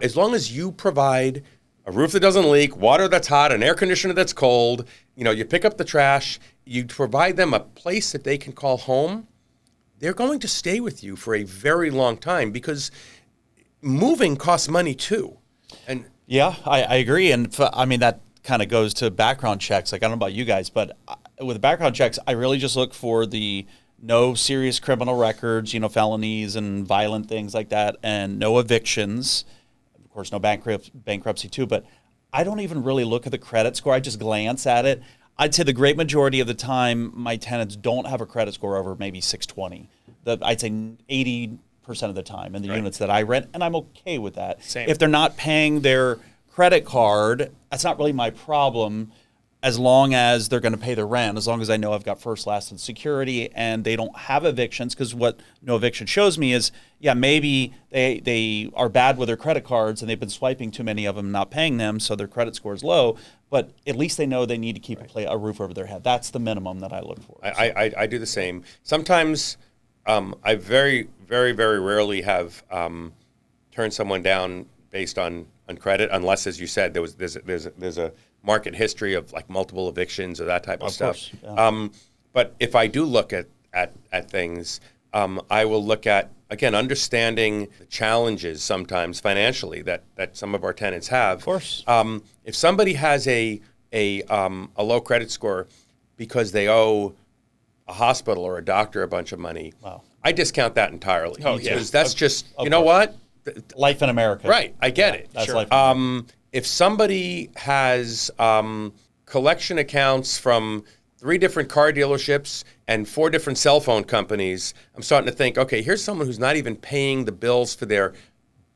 as long as you provide a roof that doesn't leak, water that's hot, an air conditioner that's cold, you pick up the trash, you provide them a place that they can call home, they're going to stay with you for a very long time because moving costs money too. And yeah, I agree. And that kind of goes to background checks. Like, I don't know about you guys, but with background checks, I really just look for the no serious criminal records, felonies and violent things like that, and no evictions. Of course, no bankruptcy too, but I don't even really look at the credit score. I just glance at it. I'd say the great majority of the time, my tenants don't have a credit score over maybe 620. I'd say 80% of the time in the units that I rent, and I'm okay with that. Same. If they're not paying their credit card, that's not really my problem, as long as they're going to pay their rent, as long as I know I've got first, last, and security, and they don't have evictions. Because what no eviction shows me is, maybe they are bad with their credit cards and they've been swiping too many of them, not paying them, so their credit score is low. But at least they know they need to keep a roof over their head. That's the minimum that I look for. I do the same. Sometimes I very, very, very rarely have turned someone down based on credit, unless, as you said, there's a market history of like multiple evictions or that type of stuff. Course, yeah. But if I do look at things, I will look at, again, understanding the challenges sometimes financially that some of our tenants have. Of course. If somebody has a low credit score because they owe a hospital or a doctor a bunch of money, I discount that entirely. Oh, yeah. Because that's just, you know what? Life in America. Right, I get it. That's Sure. life in America. If somebody has collection accounts from 3 different car dealerships and 4 different cell phone companies, I'm starting to think, okay, here's someone who's not even paying the bills for their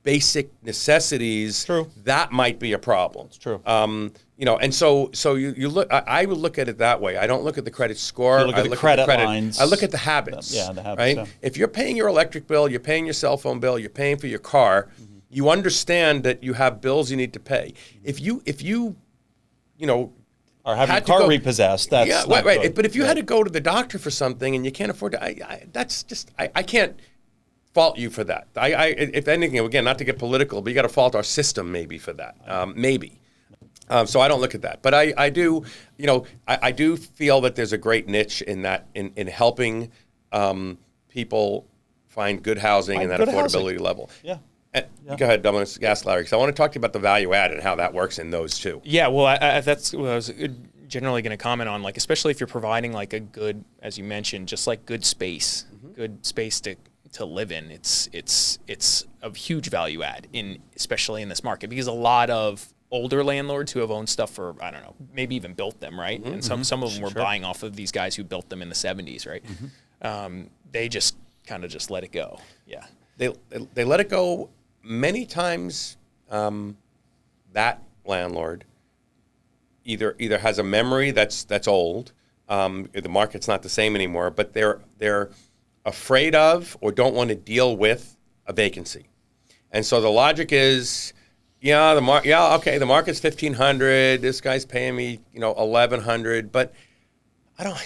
basic necessities. True. That might be a problem. It's true. And so you look. I would look at it that way. I don't look at the credit score. You look at the credit lines. I look at the habits. Yeah, the habits. Right. Yeah. If you're paying your electric bill, you're paying your cell phone bill, you're paying for your car. You understand that you have bills you need to pay. If you Or have your car repossessed. That's not right. good. But if you had to go to the doctor for something and you can't afford to, I can't fault you for that. If anything, again, not to get political, but you got to fault our system maybe for that. Maybe. So I don't look at that, but I do. I do feel that there's a great niche in that in helping people find good housing and that affordability level. Yeah. Go ahead, Dominic Larry, because I want to talk to you about the value add and how that works in those too. Yeah, well, that's what I was generally going to comment on, like, especially if you're providing like a good, as you mentioned, just like good space, good space to live in. It's of huge value add especially in this market, because a lot of older landlords who have owned stuff for, I don't know, maybe even built them, right? And some of them were buying off of these guys who built them in the 70s, right? They just kind of just let it go. Yeah. They let it go. Many times, that landlord either has a memory that's old, the market's not the same anymore, but they're afraid of or don't want to deal with a vacancy, and so the logic is, the market's $1,500. This guy's paying me, $1,100, but I don't want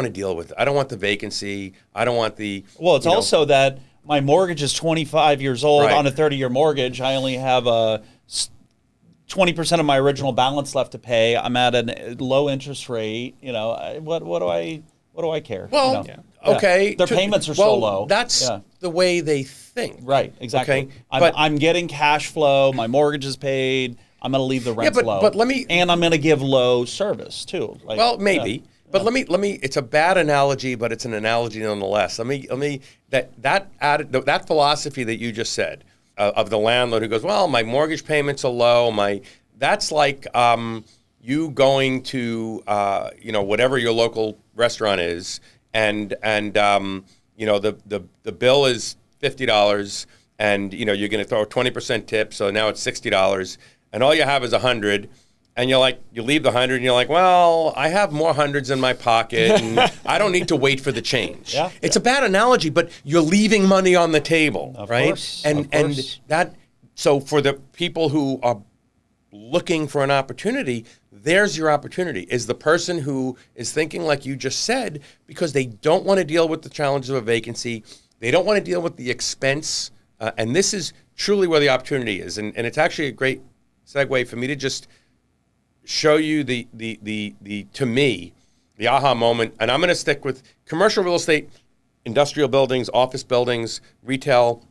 to deal with it. I don't want the vacancy. I don't want the. Well, it's also that my mortgage is 25 years old on a 30-year mortgage. I only have 20% of my original balance left to pay. I'm at a low interest rate. What do I care? Well, okay. Their payments are so low. That's the way they think. Right, exactly. Okay? I'm getting cash flow. My mortgage is paid. I'm going to leave the rent low. But let me, and I'm going to give low service too. Maybe. Yeah. But let me. It's a bad analogy, but it's an analogy nonetheless. Let me. That philosophy that you just said of the landlord who goes, well, my mortgage payments are low. That's like you going to whatever your local restaurant is, and the bill is $50, and you're going to throw a 20% tip, so now it's $60, and all you have is $100. And you leave the 100 and you're like, well, I have more hundreds in my pocket and I don't need to wait for the change. It's a bad analogy, but you're leaving money on the table, right? Of course. So for the people who are looking for an opportunity, there's your opportunity, is the person who is thinking like you just said, because they don't want to deal with the challenges of a vacancy. They don't want to deal with the expense. And this is truly where the opportunity is. And it's actually a great segue for me to just show you the to me, the aha moment. And I'm going to stick with commercial real estate, industrial buildings, office buildings, retail.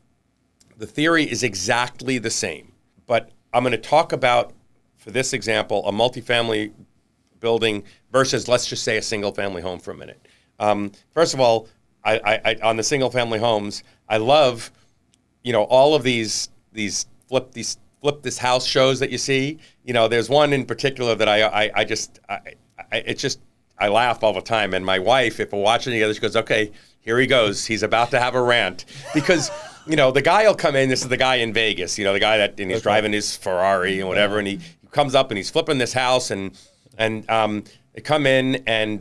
The theory is exactly the same. But I'm going to talk about, for this example, a multifamily building versus, let's just say, a single-family home for a minute. First of all, I on the single-family homes, I love, all of these flip this house shows that you see. There's one in particular that I laugh all the time. And my wife, if we're watching together, she goes, "Okay, here he goes. He's about to have a rant," because the guy will come in. This is the guy in Vegas. The guy and he's driving his Ferrari and whatever, and he comes up and he's flipping this house, and they come in and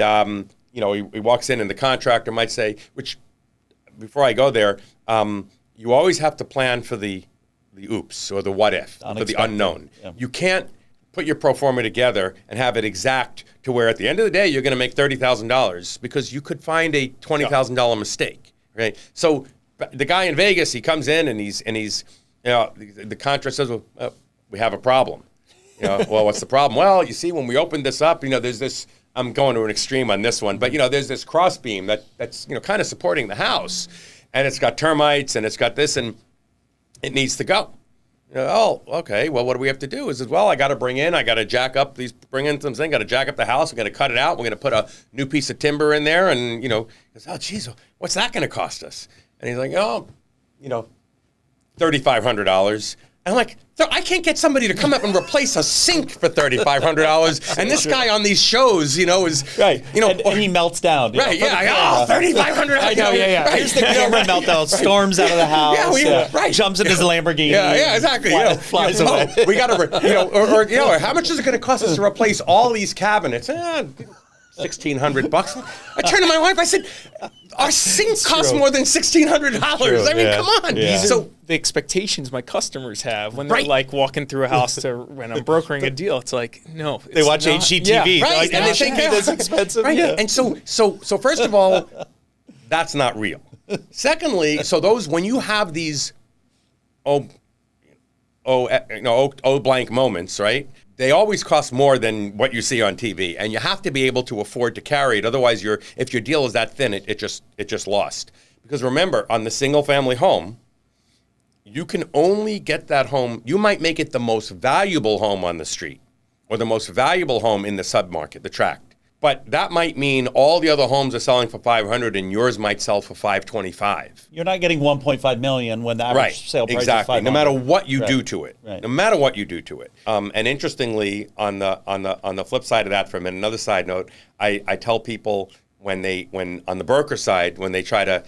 he walks in, and the contractor might say, which before I go there, you always have to plan for the oops or the what if, for the unknown. Yeah. You can't put your pro forma together and have it exact to where at the end of the day you're going to make $30,000 because you could find a $20,000 mistake, right? So the guy in Vegas, he comes in and he's the contractor says, "Well, we have a problem." Well, what's the problem? Well, you see, when we opened this up, there's this. I'm going to an extreme on this one, but there's this cross beam that's kind of supporting the house, and it's got termites and it's got this, and it needs to go. Oh, okay. Well, what do we have to do? Is I got to jack up these, got to jack up the house. We're going to cut it out. We're going to put a new piece of timber in there, and he goes, "Oh, geez, what's that going to cost us?" And he's like, "Oh, $3,500. And I'm like, I can't get somebody to come up and replace a sink for $3,500. And this guy on these shows, is right. And he melts down. Right? Yeah. $3,500. I know. Yeah. Right. Here's the camera meltdown. Storms out of the house. Right. Jumps in his Lamborghini. Yeah. Exactly. Flies away. We got to, or how much is it going to cost us to replace all these cabinets? $1,600. I turned to my wife. I said, "Our sink costs more than $1,600. I mean, come on." Yeah. So the expectations my customers have when they're like walking through a house when I'm brokering a deal, it's like, no, they watch HGTV, right? Like, and they think it's expensive, right? Yeah. And so first of all, that's not real. Secondly, so when you have these blank moments, right? They always cost more than what you see on TV, and you have to be able to afford to carry it. Otherwise, if your deal is that thin, it just lost. Because remember, on the single-family home, you can only get that home. You might make it the most valuable home on the street, or the most valuable home in the submarket, the tract. But that might mean all the other homes are selling for $500, and yours might sell for $525. You're not getting $1.5 million when the average sale price is $500. No matter what you do to it. Right. No matter what you do to it. And interestingly, on the flip side of that, for a minute, another side note, I tell people when on the broker side, when they try to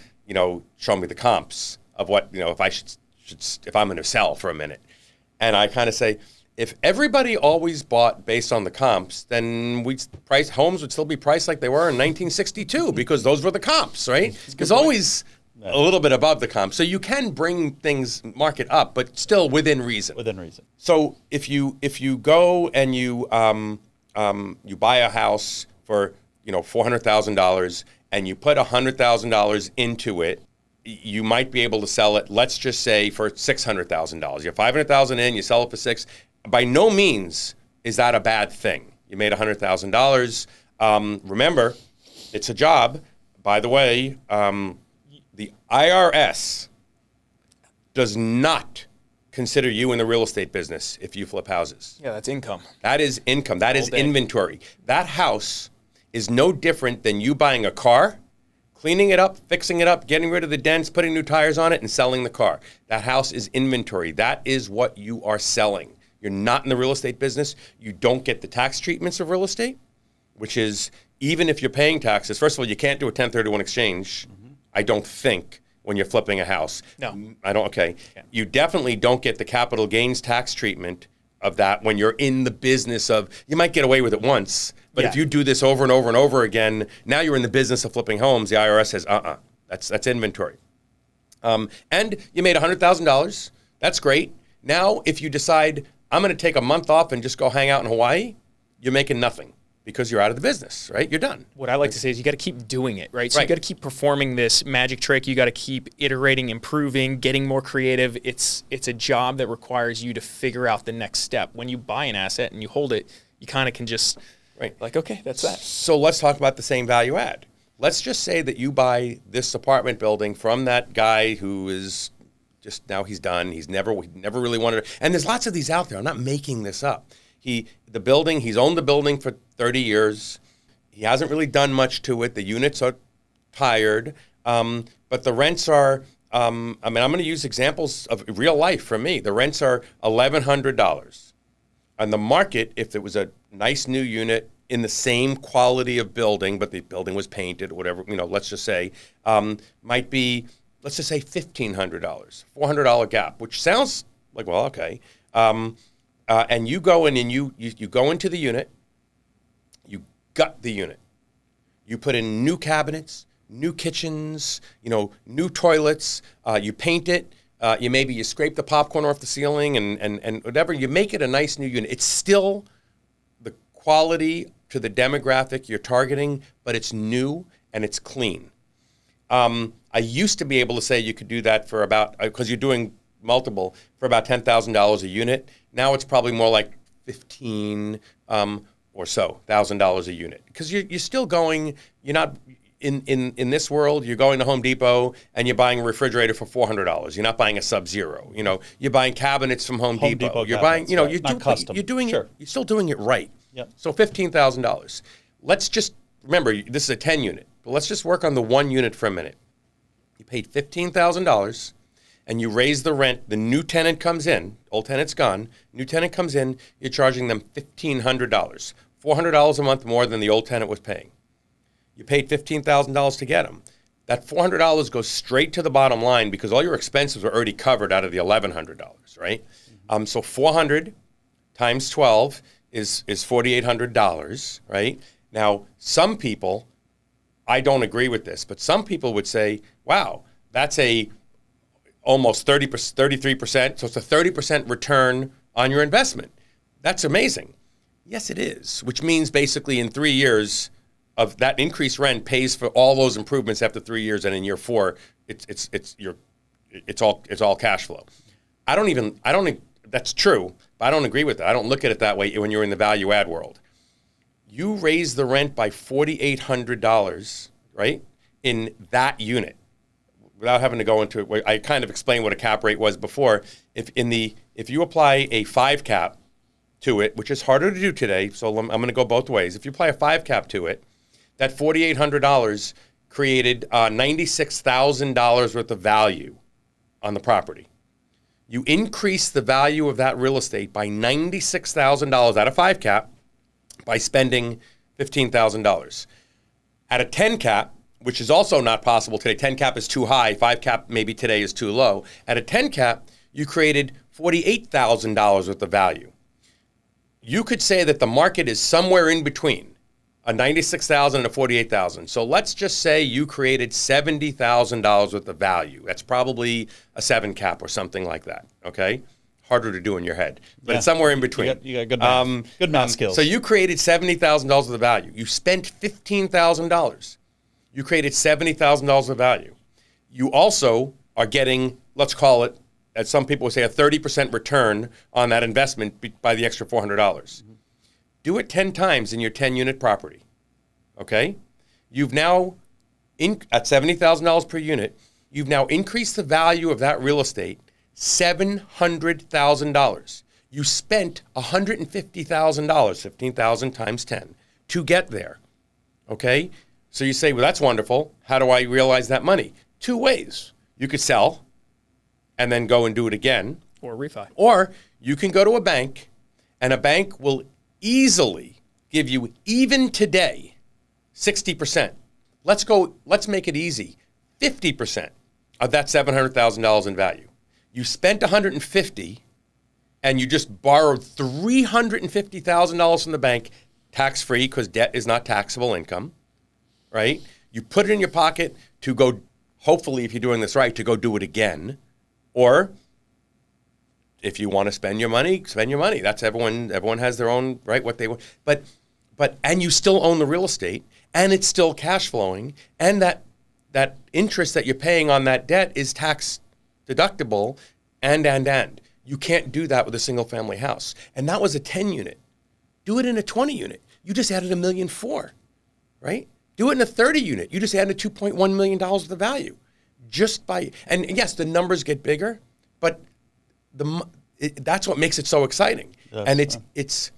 show me the comps of what if I'm going to sell for a minute, and I kind of say, if everybody always bought based on the comps, then homes would still be priced like they were in 1962 because those were the comps, right? There's always a little bit above the comps. So you can bring things market up, but still within reason. Within reason. So if you go and you buy a house for $400,000 and you put $100,000 into it, you might be able to sell it, let's just say, for $600,000. You have $500,000 in, you sell it for $600,000. By no means is that a bad thing. You made $100,000. Remember, it's a job. By the way, the IRS does not consider you in the real estate business if you flip houses. Yeah, that's income. That is income. That is inventory. That house is no different than you buying a car, cleaning it up, fixing it up, getting rid of the dents, putting new tires on it, and selling the car. That house is inventory. That is what you are selling. You're not in the real estate business. You don't get the tax treatments of real estate, which is, even if you're paying taxes, first of all, you can't do a 1031 exchange, I don't think, when you're flipping a house. No. I don't, okay. Yeah. You definitely don't get the capital gains tax treatment of that when you're in the business of, you might get away with it once, but if you do this over and over and over again, now you're in the business of flipping homes, the IRS says, that's inventory. And you made $100,000. That's great. Now, if you decide, I'm going to take a month off and just go hang out in Hawaii, you're making nothing. because you're out of the business, right? You're done. What I like to say is you got to keep doing it, right? So Right. you got to keep performing this magic trick. You got to keep iterating, improving, getting more creative. It's a job that requires you to figure out the next step. When you buy an asset and you hold it, you kind of can just, Right. like, okay, that's that. So let's talk about the same value add. Let's just say that you buy this apartment building from that guy who is just now he's done. He never really wanted to. And there's lots of these out there. I'm not making this up. He's owned the building for 30 years. He hasn't really done much to it. The units are tired, but the rents are. I'm going to use examples of real life from me. The rents are $1,100. On the market, if it was a nice new unit in the same quality of building, but the building was painted, whatever, let's just say, might be, let's just say $1,500, $400 gap, which sounds like, well, okay. And you go in and you go into the unit, you gut the unit. You put in new cabinets, new kitchens, new toilets, you paint it, you scrape the popcorn off the ceiling and whatever, you make it a nice new unit. It's still the quality to the demographic you're targeting, but it's new and it's clean. I used to be able to say you could do that for about, because you're doing multiple, for about $10,000 a unit. Now it's probably more like $15,000 or so a unit, because you're still going. You're not in this world. You're going to Home Depot and you're buying a refrigerator for $400. You're not buying a Sub-Zero. You're buying cabinets from Home Depot. You're buying. You're doing Sure. it. You're still doing it right. Yep. So $15,000. Let's just remember this is a 10 unit. But let's just work on the 1 unit for a minute. You paid $15,000. And you raise the rent, the new tenant comes in, old tenant's gone, new tenant comes in, you're charging them $1,500, $400 a month more than the old tenant was paying. You paid $15,000 to get them. That $400 goes straight to the bottom line because all your expenses are already covered out of the $1,100, right? So 400 times 12 is $4,800, right? Now, some people, I don't agree with this, but some people would say, wow, that's almost 33%, so it's a 30% return on your investment. That's amazing. Yes, it is, which means basically in 3 years of that increased rent pays for all those improvements after 3 years, and in year 4, it's all cash flow. That's true, but I don't agree with that. I don't look at it that way when you're in the value add world. You raise the rent by $4,800, right, in that unit. Without having to go into it, I kind of explained what a cap rate was before. If you apply a 5 cap to it, which is harder to do today, so I'm going to go both ways. If you apply a 5 cap to it, that $4,800 created $96,000 worth of value on the property. You increase the value of that real estate by $96,000 at a 5 cap by spending $15,000. At a 10 cap, which is also not possible today. 10 cap is too high. 5 cap maybe today is too low. At a 10 cap, you created $48,000 worth of value. You could say that the market is somewhere in between a $96,000 and a $48,000. So let's just say you created $70,000 worth of value. That's probably a 7 cap or something like that. Okay, harder to do in your head, but it's somewhere in between. You got good math. Good math skills. So you created $70,000 worth of value. You spent $15,000. You created $70,000 of value. You also are getting, let's call it, as some people would say, a 30% return on that investment by the extra $400. Mm-hmm. Do it 10 times in your 10-unit property, okay? You've now, at $70,000 per unit, you've now increased the value of that real estate $700,000. You spent $150,000, $15,000 times 10, to get there, okay? So you say, well, that's wonderful. How do I realize that money? 2 ways. You could sell and then go and do it again. Or refi. Or you can go to a bank, and a bank will easily give you, even today, 60%. Let's make it easy. 50% of that $700,000 in value. You spent $150,000 and you just borrowed $350,000 from the bank, tax-free, because debt is not taxable income. Right? You put it in your pocket to go, hopefully, if you're doing this right, to go do it again. Or if you want to spend your money, spend your money. That's everyone has their own, right, what they want. But and you still own the real estate, and it's still cash flowing, and that interest that you're paying on that debt is tax deductible, and. You can't do that with a single family house. And that was a 10 unit. Do it in a 20 unit. You just added $1.4 million, right? Do it in a 30 unit. You just added $2.1 million worth of value. And yes, the numbers get bigger, but that's what makes it so exciting. And it's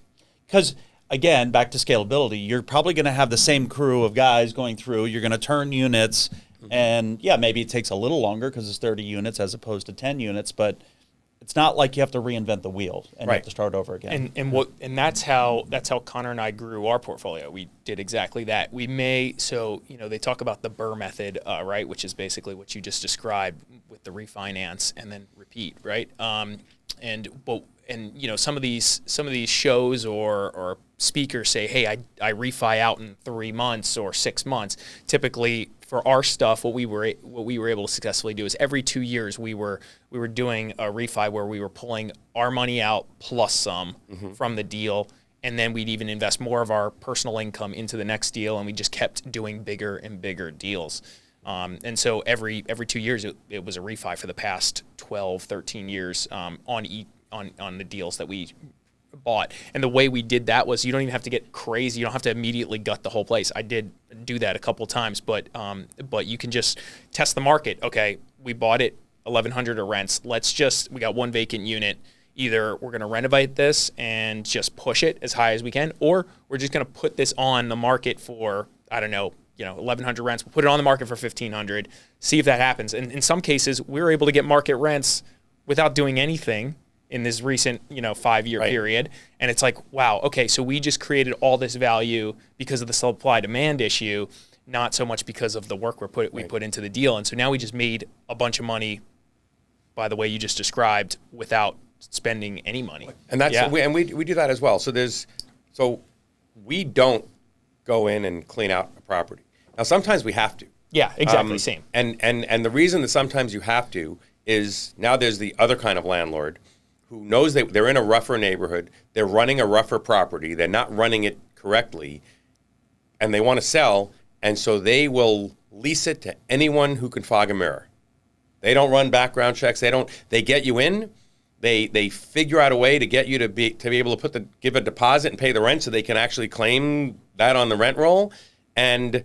because, again, back to scalability, you're probably going to have the same crew of guys going through. You're going to turn units, and yeah, maybe it takes a little longer because it's 30 units as opposed to 10 units, but it's not like you have to reinvent the wheel and you have to start over again. And that's how Connor and I grew our portfolio. We did exactly that. They talk about the Burr method, right, which is basically what you just described with the refinance and then repeat, right? And some of these shows or speakers say, hey, I refi out in 3 months or 6 months. Typically, for our stuff, what we were able to successfully do is every 2 years we were doing a refi where we were pulling our money out plus some from the deal, and then we'd even invest more of our personal income into the next deal, and we just kept doing bigger and bigger deals. And so every 2 years it was a refi for the past 12, 13 years on the deals that we bought. And the way we did that was you don't even have to get crazy. You don't have to immediately gut the whole place. I did do that a couple times, but you can just test the market. Okay, we bought it 1,100 of rents. We got one vacant unit. Either we're going to renovate this and just push it as high as we can, or we're just going to put this on the market for, 1,100 rents. We'll put it on the market for 1,500, see if that happens. And in some cases, we were able to get market rents without doing anything in this recent, 5-year period. And it's like, wow, okay, so we just created all this value because of the supply-demand issue, not so much because of the work we put into the deal. And so now we just made a bunch of money by the way you just described without spending any money. And we do that as well. So we don't go in and clean out a property. Now, sometimes we have to. Yeah, exactly, same. And the reason that sometimes you have to is now there's the other kind of landlord who knows they're in a rougher neighborhood, they're running a rougher property, they're not running it correctly, and they want to sell, and so they will lease it to anyone who can fog a mirror. They don't run background checks. They get you in. They figure out a way to get you to be able to give a deposit and pay the rent so they can actually claim that on the rent roll, and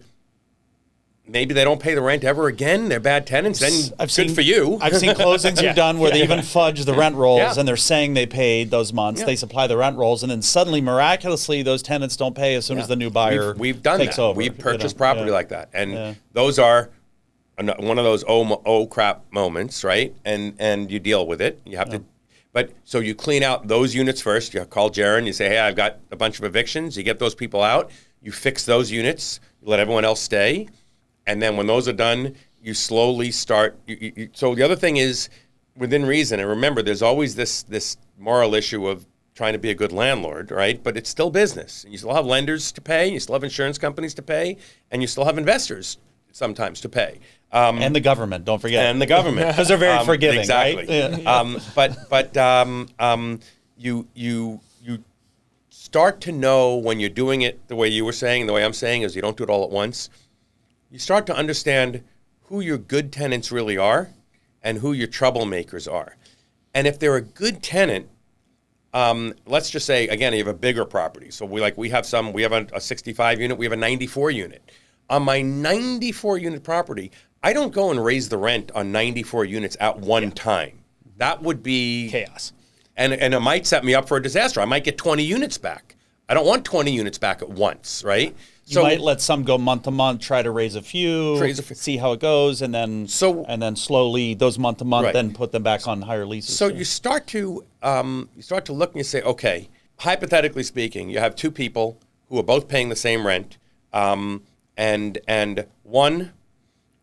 maybe they don't pay the rent ever again. They're bad tenants. Then good for you. I've seen closings you've done where they even fudge the rent rolls, and they're saying they paid those months. They supply the rent rolls, and then suddenly, miraculously, those tenants don't pay as soon as the new buyer we've done takes that. over. We've purchased property like that, and those are one of those oh crap moments, right? And you deal with it. You have to. But so you clean out those units first. You call Jaron. You say, hey, I've got a bunch of evictions. You get those people out. You fix those units. You let everyone else stay. And then when those are done, you slowly start. So the other thing is within reason. And remember, there's always this moral issue of trying to be a good landlord, right? But it's still business. You still have lenders to pay. You still have insurance companies to pay. And you still have investors sometimes to pay. And the government, don't forget. And the government. Because they're very forgiving, exactly. right? Yeah. You start to know when you're doing it the way you were saying, and the way I'm saying is you don't do it all at once. You start to understand who your good tenants really are and who your troublemakers are. And if they're a good tenant, let's just say, again, you have a bigger property. So we have a 65 unit, we have a 94 unit. On my 94 unit property, I don't go and raise the rent on 94 units at one time. That would be chaos. And it might set me up for a disaster. I might get 20 units back. I don't want 20 units back at once, right? You might let some go month to month, try to raise a few, see how it goes, and then slowly those month to month, then put them back on higher leases. So you start to look and you say, okay, hypothetically speaking, you have two people who are both paying the same rent, and one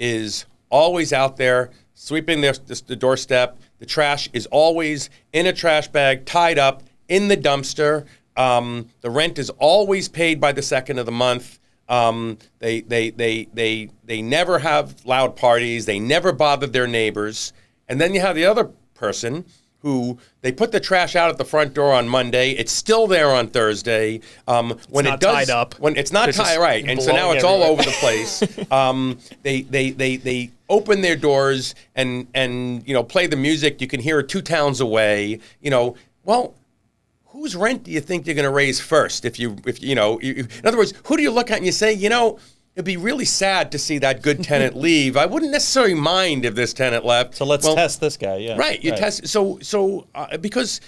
is always out there sweeping the doorstep. The trash is always in a trash bag, tied up in the dumpster. The rent is always paid by the second of the month. They never have loud parties. They never bother their neighbors. And then you have the other person who they put the trash out at the front door on Monday. It's still there on Thursday. When not tied up. When it's not There's tied, just right. And so now blowing it's all everywhere. over the place. They open their doors and play the music. You can hear it 2 towns away. Well, whose rent do you think you're going to raise first? In other words, who do you look at and you say, it'd be really sad to see that good tenant leave. I wouldn't necessarily mind if this tenant left. So let's test this guy. Yeah. Right. You test. So because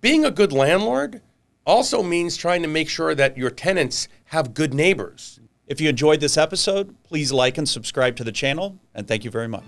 being a good landlord also means trying to make sure that your tenants have good neighbors. If you enjoyed this episode, please like and subscribe to the channel, and thank you very much.